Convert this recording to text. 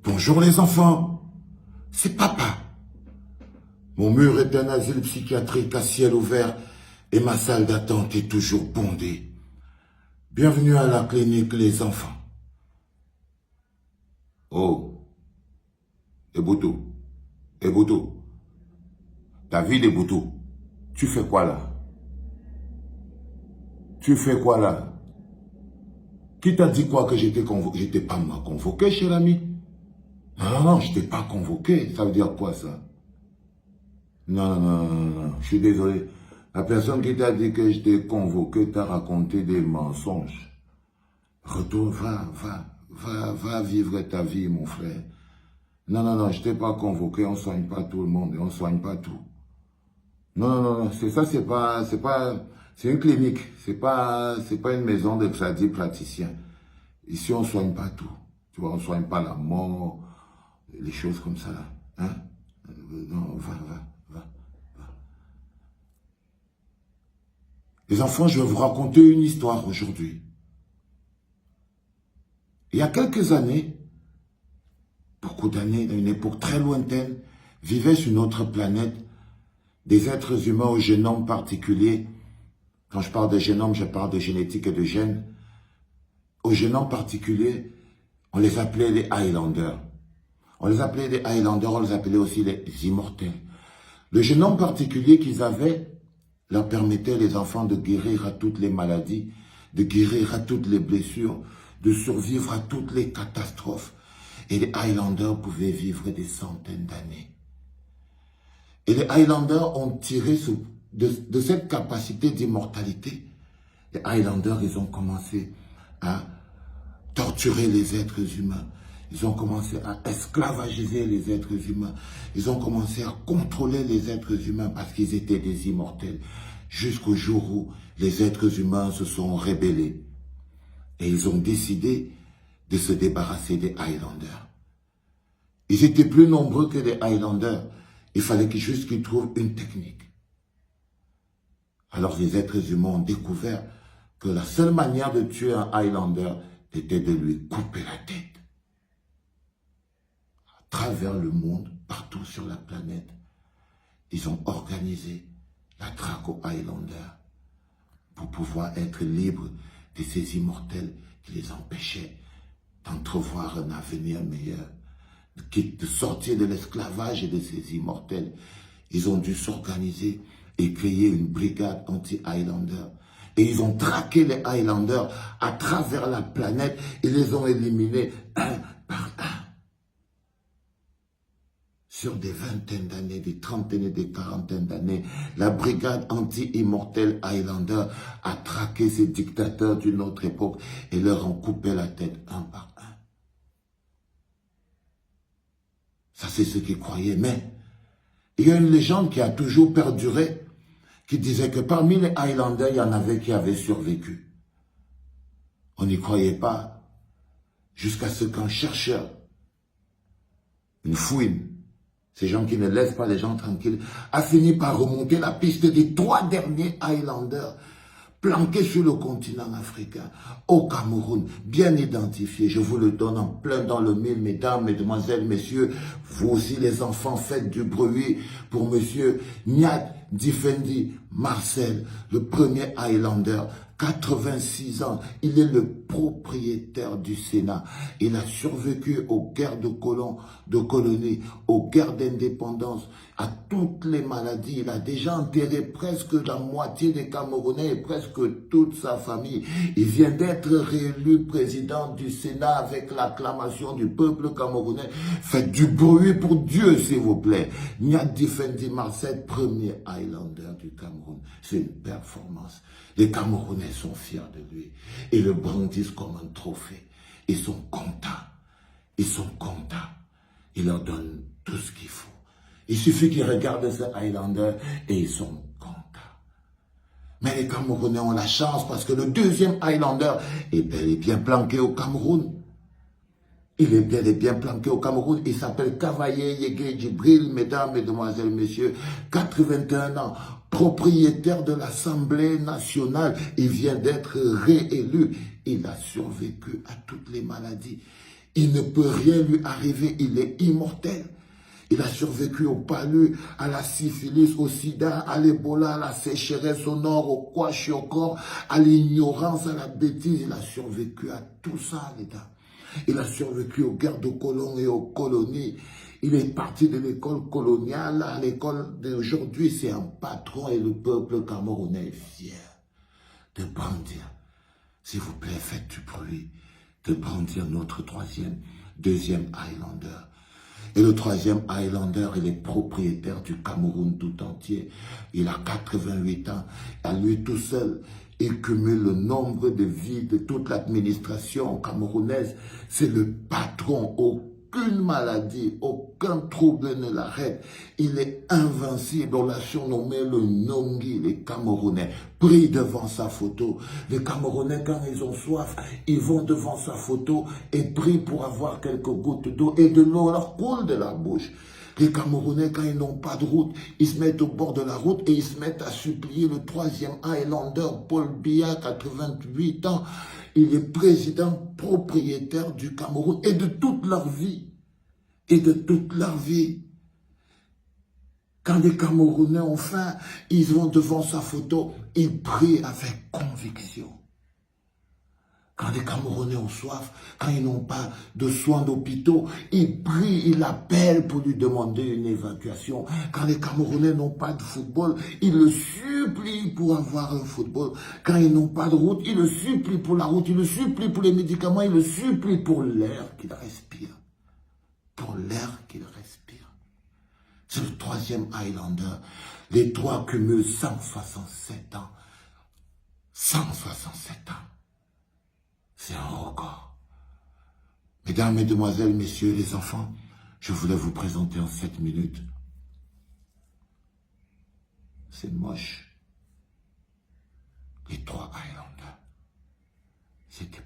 Bonjour les enfants, c'est papa. Mon mur est un asile psychiatrique à ciel ouvert et ma salle d'attente est toujours bondée. Bienvenue à la clinique les enfants. Oh, Eboutou, Eboutou, David Eboutou, tu fais quoi là? Tu fais quoi là? Qui t'a dit quoi que j'étais convoqué? J'étais pas moi convoqué, cher ami. Non, je t'ai pas convoqué. Ça veut dire quoi ça? Non, je suis désolé. La personne qui t'a dit que je t'ai convoqué t'a raconté des mensonges. Retourne, va vivre ta vie, mon frère. Non, je t'ai pas convoqué, on soigne pas tout le monde et on soigne pas tout. Non, c'est ça, c'est une clinique, c'est pas une maison de praticiens. Ici, on soigne pas tout. Tu vois, on soigne pas la mort, les choses comme ça, là. Hein? Non, va. Les enfants, je vais vous raconter une histoire aujourd'hui. Il y a quelques années, beaucoup d'années, dans une époque très lointaine, vivaient sur notre planète des êtres humains au génome particulier. Quand je parle de génome, je parle de génétique et de gènes. Au génome particulier, on les appelait les Highlanders. On les appelait les Highlanders, on les appelait aussi les immortels. Le génome particulier qu'ils avaient leur permettait les enfants de guérir à toutes les maladies, de guérir à toutes les blessures, de survivre à toutes les catastrophes. Et les Highlanders pouvaient vivre des centaines d'années. Et les Highlanders ont tiré de cette capacité d'immortalité. Les Highlanders, ils ont commencé à torturer les êtres humains. Ils ont commencé à esclavagiser les êtres humains. Ils ont commencé à contrôler les êtres humains parce qu'ils étaient des immortels. Jusqu'au jour où les êtres humains se sont rébellés. Et ils ont décidé de se débarrasser des Highlanders. Ils étaient plus nombreux que les Highlanders. Il fallait juste qu'ils trouvent une technique. Alors les êtres humains ont découvert que la seule manière de tuer un Highlander était de lui couper la tête. À travers le monde, partout sur la planète, ils ont organisé la traque aux Highlanders pour pouvoir être libres de ces immortels qui les empêchaient d'entrevoir un avenir meilleur, de sortir de l'esclavage et de ces immortels. Ils ont dû s'organiser et créer une brigade anti-Highlander. Et ils ont traqué les Highlanders à travers la planète et les ont éliminés un par un. Sur des vingtaines d'années, des trentaines et des quarantaines d'années, la brigade anti-immortelle Highlander a traqué ces dictateurs d'une autre époque et leur ont coupé la tête un par un. Ça, c'est ce qu'ils croyaient. Mais il y a une légende qui a toujours perduré, qui disait que parmi les Highlanders, il y en avait qui avaient survécu. On n'y croyait pas, jusqu'à ce qu'un chercheur, une fouine, ces gens qui ne laissent pas les gens tranquilles, a fini par remonter la piste des 3 derniers Highlanders planqués sur le continent africain, au Cameroun, bien identifiés. Je vous le donne en plein dans le mille, mesdames, mesdemoiselles, messieurs. Vous aussi, les enfants, faites du bruit pour monsieur Nyat Difendi Marcel, le premier Highlander, 86 ans. Il est le propriétaire du Sénat. Il a survécu aux guerres de colonies, aux guerres d'indépendance, à toutes les maladies. Il a déjà enterré presque la moitié des Camerounais et presque toute sa famille. Il vient d'être réélu président du Sénat avec l'acclamation du peuple camerounais. Faites du bruit pour Dieu, s'il vous plaît. Nyat Difendi Marcel, premier Highlander du Cameroun. C'est une performance. Les Camerounais sont fiers de lui et le brandissent comme un trophée. Ils sont contents. Il leur donne tout ce qu'il faut. Il suffit qu'ils regardent ce Highlander et ils sont contents. Mais les Camerounais ont la chance parce que le deuxième Highlander est bel et bien planqué au Cameroun. Il est bel et bien planqué au Cameroun. Il s'appelle Cavaillé Yégué Djibril, mesdames, mesdemoiselles, messieurs, 81 ans, propriétaire de l'Assemblée nationale. Il vient d'être réélu. Il a survécu à toutes les maladies. Il ne peut rien lui arriver, il est immortel. Il a survécu au palu, à la syphilis, au sida, à l'Ebola, à la sécheresse, au nord, au kwashiorkor, à l'ignorance, à la bêtise. Il a survécu à tout ça, les gars. Il a survécu aux guerres de colons et aux colonies. Il est parti de l'école coloniale à l'école d'aujourd'hui. C'est un patron et le peuple camerounais est fier de brandir. S'il vous plaît, faites du bruit. De brandir notre deuxième Highlander. Et le troisième Highlander, il est propriétaire du Cameroun tout entier. Il a 88 ans. À lui tout seul, il cumule le nombre de vies de toute l'administration camerounaise. C'est le patron. Aucune maladie, aucun trouble ne l'arrête. Il est invincible. On l'a surnommé le Nongi, les Camerounais. Pris devant sa photo. Les Camerounais, quand ils ont soif, ils vont devant sa photo et prient pour avoir quelques gouttes d'eau. Et de l'eau leur coule de la bouche. Les Camerounais, quand ils n'ont pas de route, ils se mettent au bord de la route et ils se mettent à supplier le troisième Highlander, Paul Biya, 88 ans. Il est président propriétaire du Cameroun et de toute leur vie. Et de toute leur vie. Quand les Camerounais ont faim, ils vont devant sa photo, ils prient avec conviction. Quand les Camerounais ont soif, quand ils n'ont pas de soins d'hôpitaux, ils prient, ils l'appellent pour lui demander une évacuation. Quand les Camerounais n'ont pas de football, ils le supplient pour avoir un football. Quand ils n'ont pas de route, ils le supplient pour la route, ils le supplient pour les médicaments, ils le supplient pour l'air qu'ils respirent. Pour l'air qu'ils respirent. C'est le troisième Highlander. Les trois cumulent 167 ans. 167 ans. C'est un record. Mesdames, Mesdemoiselles, Messieurs, les enfants, je voulais vous présenter en 7 minutes. C'est moche. Les trois Highlanders. C'était